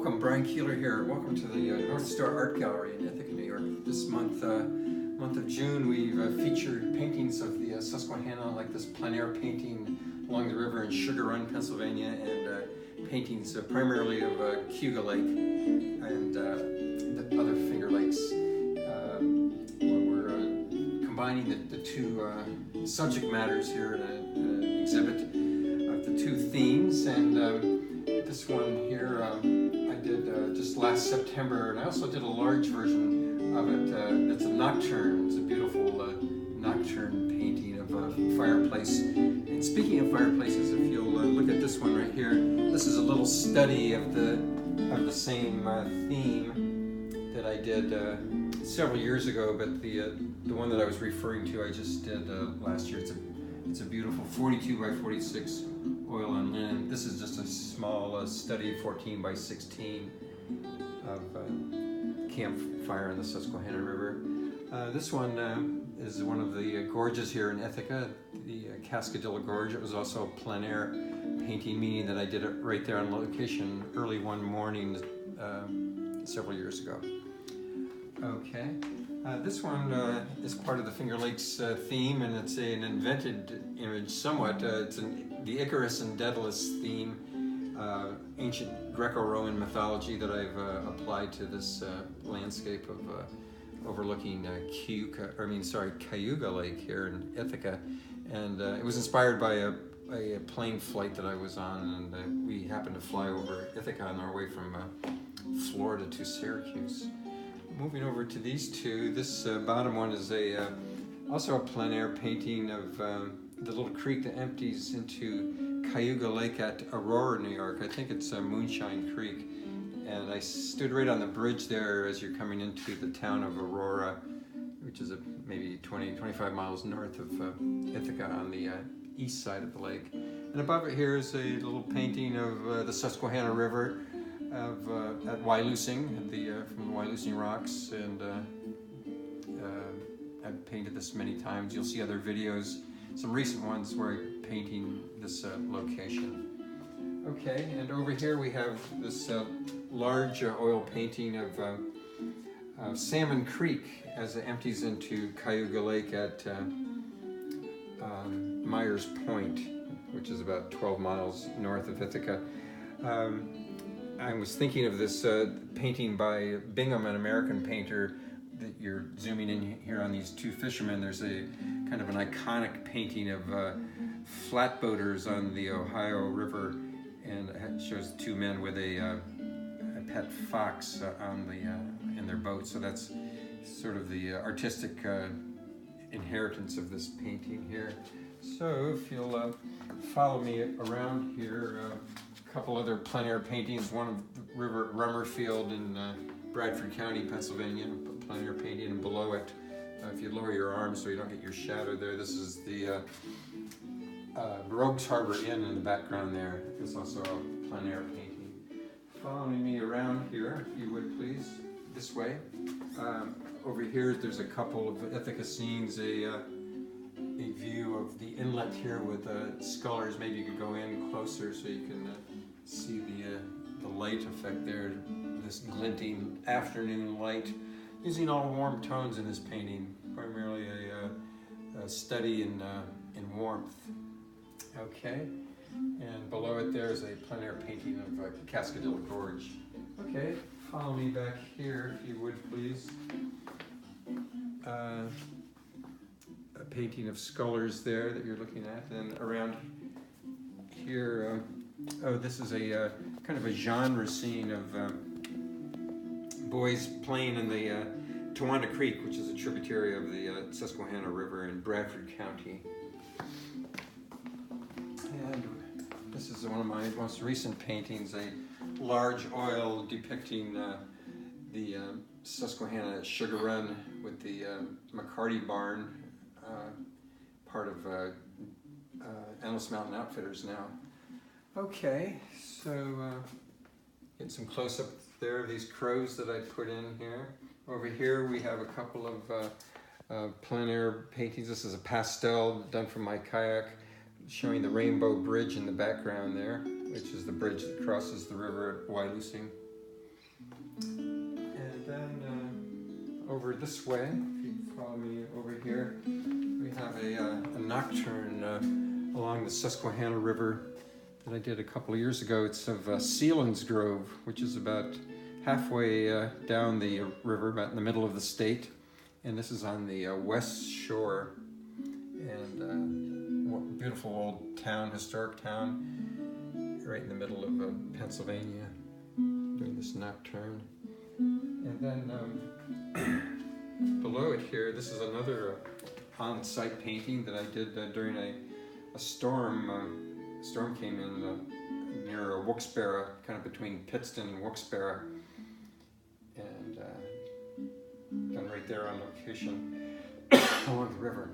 welcome, Brian Keeler here. Welcome to the North Star Art Gallery in Ithaca, New York. This month of June, we've featured paintings of the Susquehanna, like this plein air painting along the river in Sugar Run, Pennsylvania, and paintings primarily of Cayuga Lake and the other Finger Lakes. We're combining the two subject matters here in an exhibit of the two themes, and this one here I did just last September, and I also did a large version of it. It's a nocturne. It's a beautiful nocturne painting of a fireplace. And speaking of fireplaces, if you'll look at this one right here, this is a little study of the same theme that I did several years ago. But the one that I was referring to, I just did last year. It's a beautiful 42 by 46 oil on linen. This is just a small study, 14 by 16 of campfire in the Susquehanna River. This one is one of the gorges here in Ithaca, the Cascadilla Gorge. It was also a plein air painting, meaning that I did it right there on location early one morning several years ago. Okay. This one is part of the Finger Lakes theme, and it's an invented image somewhat. It's the Icarus and Daedalus theme, ancient Greco-Roman mythology that I've applied to this landscape of overlooking Cayuga Lake here in Ithaca. And it was inspired by a plane flight that I was on, and we happened to fly over Ithaca on our way from Florida to Syracuse. Moving over to these two, this bottom one is also a plein air painting of the little creek that empties into Cayuga Lake at Aurora, New York. I think it's Moonshine Creek. And I stood right on the bridge there as you're coming into the town of Aurora, which is maybe 20-25 miles north of Ithaca on the east side of the lake. And above it here is a little painting of the Susquehanna River at Wyalusing, from the Wyalusing Rocks, and I've painted this many times. You'll see other videos, some recent ones where I'm painting this location. Okay, and over here we have this large oil painting of Salmon Creek as it empties into Cayuga Lake at Myers Point, which is about 12 miles north of Ithaca. I was thinking of this painting by Bingham, an American painter, that you're zooming in here on these two fishermen. There's a kind of an iconic painting of flatboaters on the Ohio River, and it shows two men with a pet fox in their boat. So that's sort of the artistic inheritance of this painting here. So if you'll follow me around here, a couple other plein air paintings, one of the River Rummerfield in Bradford County, Pennsylvania, a plein air painting, and below it, if you lower your arms so you don't get your shadow there, this is the Rogues Harbor Inn in the background there. It's also a plein air painting. Following me around here, if you would please, this way. Over here, there's a couple of Ithaca scenes, a view of the inlet here with scullers. Maybe you could go in closer so you can see the light effect there, this glinting afternoon light, using all warm tones in this painting, primarily a study in warmth. Okay, and below it there's a plein air painting of Cascadilla Gorge. Okay, follow me back here if you would please. A painting of scullers there that you're looking at, and around here, this is a kind of a genre scene of boys playing in the Towanda Creek, which is a tributary of the Susquehanna River in Bradford County. And this is one of my most recent paintings, a large oil depicting the Susquehanna Sugar Run with the McCarty Barn, part of Endless Mountain Outfitters now. Okay, so get some close-up there of these crows that I put in here. Over here we have a couple of plein air paintings. This is a pastel done from my kayak, showing the Rainbow Bridge in the background there, which is the bridge that crosses the river at Wyalusing. And then over this way, if you follow me over here, we have a nocturne along the Susquehanna River that I did a couple of years ago. It's of Sealands Grove, which is about halfway down the river, about in the middle of the state. And this is on the west shore. And what a beautiful old town, historic town, right in the middle of Pennsylvania, doing this nocturne. And then below it here, this is another on-site painting that I did during a storm. Storm came in near Wilkes-Barre, kind of between Pittston and Wilkes-Barre, and done right there on location along the river.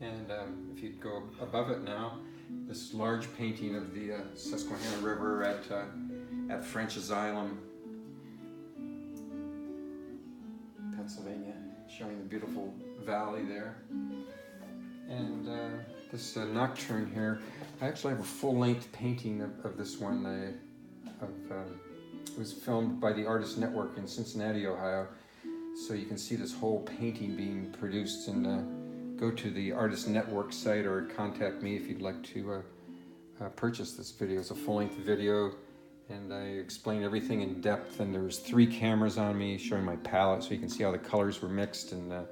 And if you go above it now, this large painting of the Susquehanna River at French Asylum, Pennsylvania, showing the beautiful valley there. And this nocturne here, I actually have a full-length painting of this one. It was filmed by the Artist Network in Cincinnati, Ohio. So you can see this whole painting being produced, and go to the Artist Network site or contact me if you'd like to purchase this video. It's a full-length video, and I explain everything in depth, and there's 3 cameras on me showing my palette so you can see how the colors were mixed and the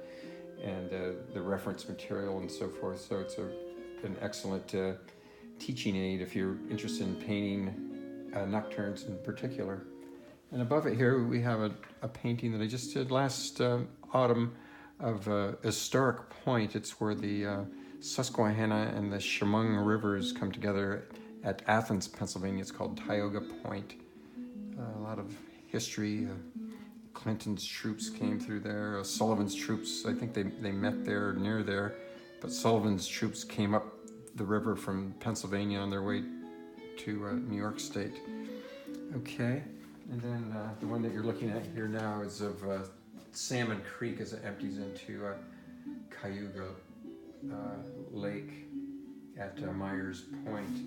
reference material and so forth. So it's an excellent teaching aid if you're interested in painting nocturnes in particular. And above it here we have a painting that I just did last autumn of a historic point. It's where the Susquehanna and the Chemung rivers come together at Athens, Pennsylvania. It's called Cayuga Point. A lot of history. Clinton's troops came through there. Sullivan's troops, I think they met there, near there. But Sullivan's troops came up the river from Pennsylvania on their way to New York State. Okay, and then the one that you're looking at here now is of Salmon Creek as it empties into Cayuga Lake at Myers Point.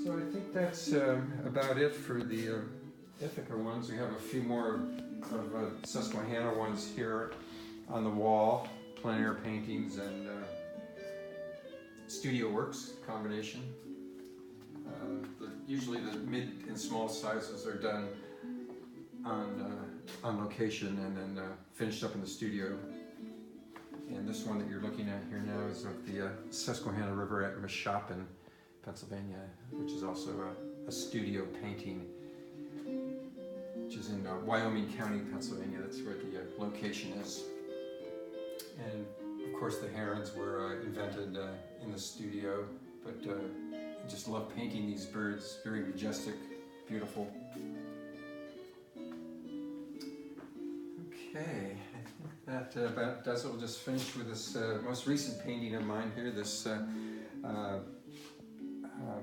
So I think that's about it for the Ithaca ones. We have a few more of Susquehanna ones here on the wall, plein air paintings and studio works combination. Usually the mid and small sizes are done on location and then finished up in the studio. And this one that you're looking at here now is of the Susquehanna River at Mashopin, Pennsylvania, which is also a studio painting, which is in Wyoming County, Pennsylvania. That's where the location is. And of course the herons were invented in the studio, but I just love painting these birds. Very majestic, beautiful. Okay, I think that about does it. We'll just finish with this most recent painting of mine here, this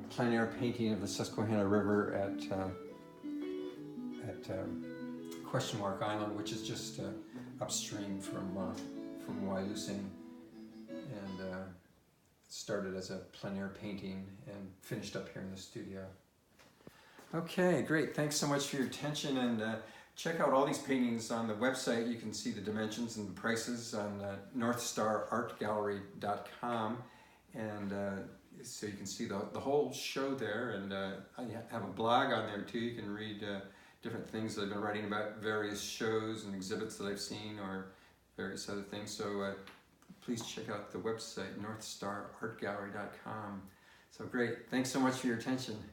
plein air painting of the Susquehanna River at Question Mark Island, which is just upstream from Wyalusing, and started as a plein air painting and finished up here in the studio. Okay, great. Thanks so much for your attention, and check out all these paintings on the website. You can see the dimensions and prices on northstarartgallery.com, and so you can see the whole show there, and I have a blog on there too. You can read different things that I've been writing about, various shows and exhibits that I've seen or various other things. So please check out the website, northstarartgallery.com. So great. Thanks so much for your attention.